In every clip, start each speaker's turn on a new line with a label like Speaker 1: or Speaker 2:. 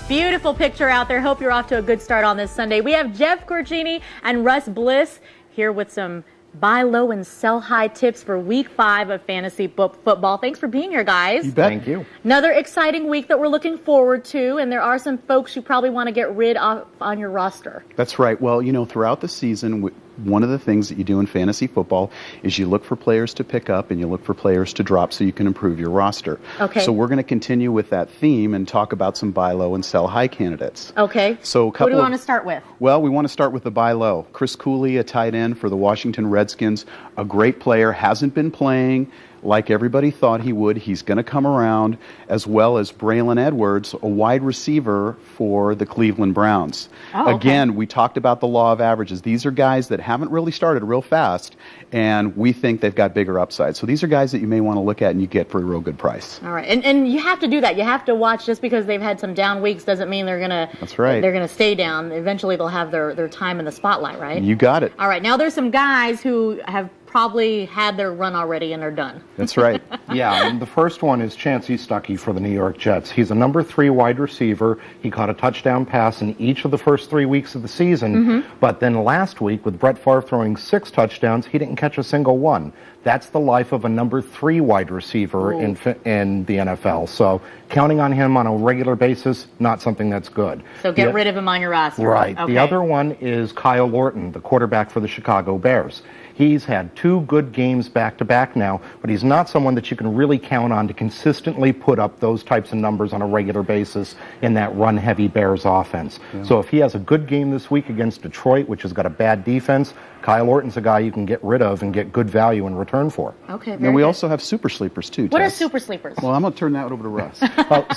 Speaker 1: Beautiful picture out there. Hope you're off to a good start on this Sunday. We have Jeff Gorgini and Russ Bliss here with some buy low and sell high tips for week 5 of fantasy football. Thanks for being here, guys.
Speaker 2: You bet. Thank you.
Speaker 1: Another exciting week that we're looking forward to, and there are some folks you probably want to get rid of on your roster.
Speaker 2: That's right. Well, you know, throughout the season, one of the things that you do in fantasy football is you look for players to pick up and you look for players to drop so you can improve your roster.
Speaker 1: Okay.
Speaker 2: So we're going to continue with that theme and talk about some buy low and sell high candidates.
Speaker 1: Okay.
Speaker 2: So
Speaker 1: who do we want to start with?
Speaker 2: Well, we want to start with the buy low. Chris Cooley, a tight end for the Washington Redskins, a great player, hasn't been playing like everybody thought he would. He's going to come around, as well as Braylon Edwards, a wide receiver for the Cleveland Browns.
Speaker 1: Oh, okay.
Speaker 2: Again, we talked about the law of averages. These are guys that haven't really started real fast, and we think they've got bigger upside. So these are guys that you may want to look at and you get for a real good price.
Speaker 1: All right, and you have to do that. You have to watch. Just because they've had some down weeks doesn't mean they're gonna.
Speaker 2: That's right.
Speaker 1: They're gonna stay down. Eventually, they'll have their time in the spotlight, right?
Speaker 2: You got it.
Speaker 1: All right, now there's some guys who have probably had their run already and are done.
Speaker 2: That's right.
Speaker 3: Yeah, and the first one is Chancey Stuckey for the New York Jets. He's a number 3 wide receiver. He caught a touchdown pass in each of the first 3 weeks of the season, but then last week, with Brett Favre throwing 6 touchdowns, he didn't catch a single one. That's the life of a number 3 wide receiver in the NFL. So counting on him on a regular basis, not something that's good.
Speaker 1: So get rid of him on your roster.
Speaker 3: Right.
Speaker 1: Okay.
Speaker 3: The other one is Kyle Orton, the quarterback for the Chicago Bears. He's had 2 good games back-to-back now, but he's not someone that you can really count on to consistently put up those types of numbers on a regular basis in that run-heavy Bears offense. Yeah. So if he has a good game this week against Detroit, which has got a bad defense, Kyle Orton's a guy you can get rid of and get good value in return for.
Speaker 1: Okay,
Speaker 2: and we also have super sleepers, too.
Speaker 1: What are super sleepers?
Speaker 2: Well, I'm going to turn that over to Russ.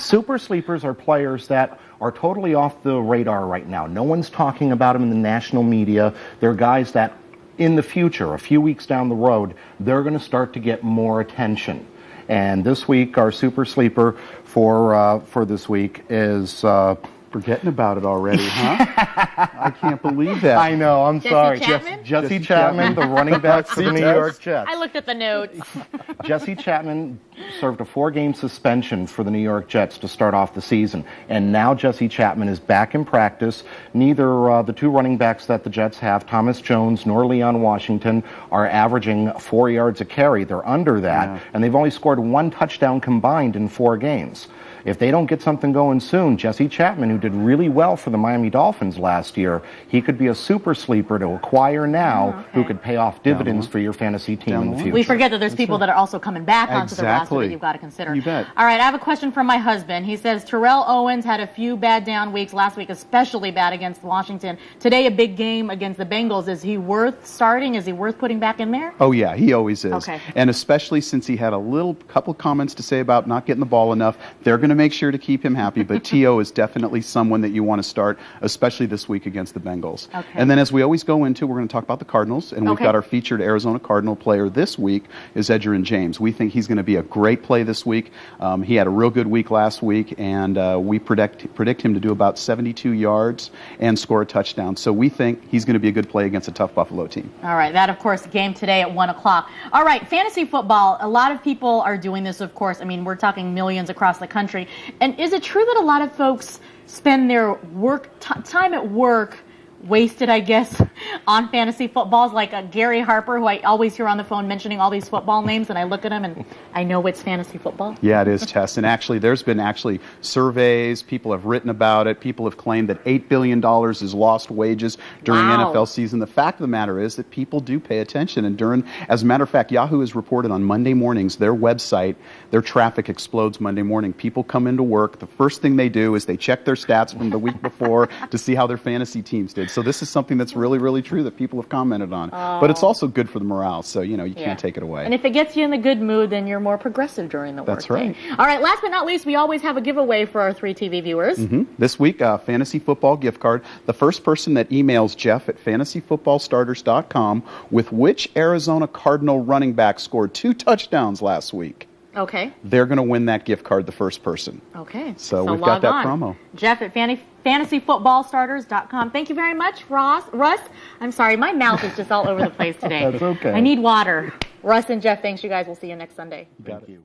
Speaker 3: Super sleepers are players that are totally off the radar right now. No one's talking about them in the national media. They're guys that in the future, a few weeks down the road, they're going to start to get more attention. And this week, our super sleeper for this week is...
Speaker 2: Forgetting about it already, huh? I can't believe that.
Speaker 3: I know, I'm sorry.
Speaker 1: Jesse
Speaker 3: Chapman, the running back for the New York Jets.
Speaker 1: I looked at the notes.
Speaker 3: Jesse Chapman served a 4-game suspension for the New York Jets to start off the season. And now Jesse Chapman is back in practice. Neither the 2 running backs that the Jets have, Thomas Jones nor Leon Washington, are averaging 4 yards a carry. They're under that. And they've only scored 1 touchdown combined in 4 games. If they don't get something going soon, Jesse Chapman, who did really well for the Miami Dolphins last year, he could be a super sleeper to acquire now who could pay off dividends for your fantasy team in the future.
Speaker 1: We forget that there's people that are also coming back onto the roster that you've got to consider.
Speaker 2: You bet.
Speaker 1: All right, I have a question from my husband. He says Terrell Owens had a few bad down weeks last week, especially bad against Washington. Today, a big game against the Bengals. Is he worth starting? Is he worth putting back in there?
Speaker 2: Oh, yeah, he always is.
Speaker 1: Okay.
Speaker 2: And especially since he had a couple comments to say about not getting the ball enough, they're going to make sure to keep him happy. But T.O. is definitely someone that you want to start, especially this week against the Bengals.
Speaker 1: Okay.
Speaker 2: And then as we always go into, we're going to talk about the Cardinals. And we've got our featured Arizona Cardinal player this week is Edgerrin James. We think he's going to be a great play this week. He had a real good week last week, and we predict him to do about 72 yards and score a touchdown. So we think he's going to be a good play against a tough Buffalo team.
Speaker 1: All right. That, of course, game today at 1 o'clock. All right. Fantasy football. A lot of people are doing this, of course. I mean, we're talking millions across the country. And is it true that a lot of folks spend their time at work wasted, I guess, on fantasy footballs, like Gary Harper, who I always hear on the phone mentioning all these football names, and I look at him and I know it's fantasy football?
Speaker 2: Yeah, it is, Tess. And actually, there's been surveys, people have written about it, people have claimed that $8 billion is lost wages during NFL season. The fact of the matter is that people do pay attention, and as a matter of fact, Yahoo has reported on Monday mornings, their website, their traffic explodes Monday morning. People come into work, the first thing they do is they check their stats from the week before to see how their fantasy teams did. So this is something that's really, really true that people have commented on. But it's also good for the morale, so, you can't take it away.
Speaker 1: And if it gets you in the good mood, then you're more progressive during the workday.
Speaker 2: That's right.
Speaker 1: All right, last but not least, we always have a giveaway for our 3 TV viewers.
Speaker 2: This week, a fantasy football gift card. The first person that emails Jeff at fantasyfootballstarters.com with which Arizona Cardinal running back scored 2 touchdowns last week.
Speaker 1: Okay.
Speaker 2: They're going to win that gift card, the first person.
Speaker 1: Okay.
Speaker 2: So we've got that promo.
Speaker 1: Jeff at fantasyfootballstarters.com. Thank you very much, Russ. I'm sorry, my mouth is just all over the place today.
Speaker 3: That's okay.
Speaker 1: I need water. Russ and Jeff, thanks, you guys. We'll see you next Sunday.
Speaker 2: Thank you.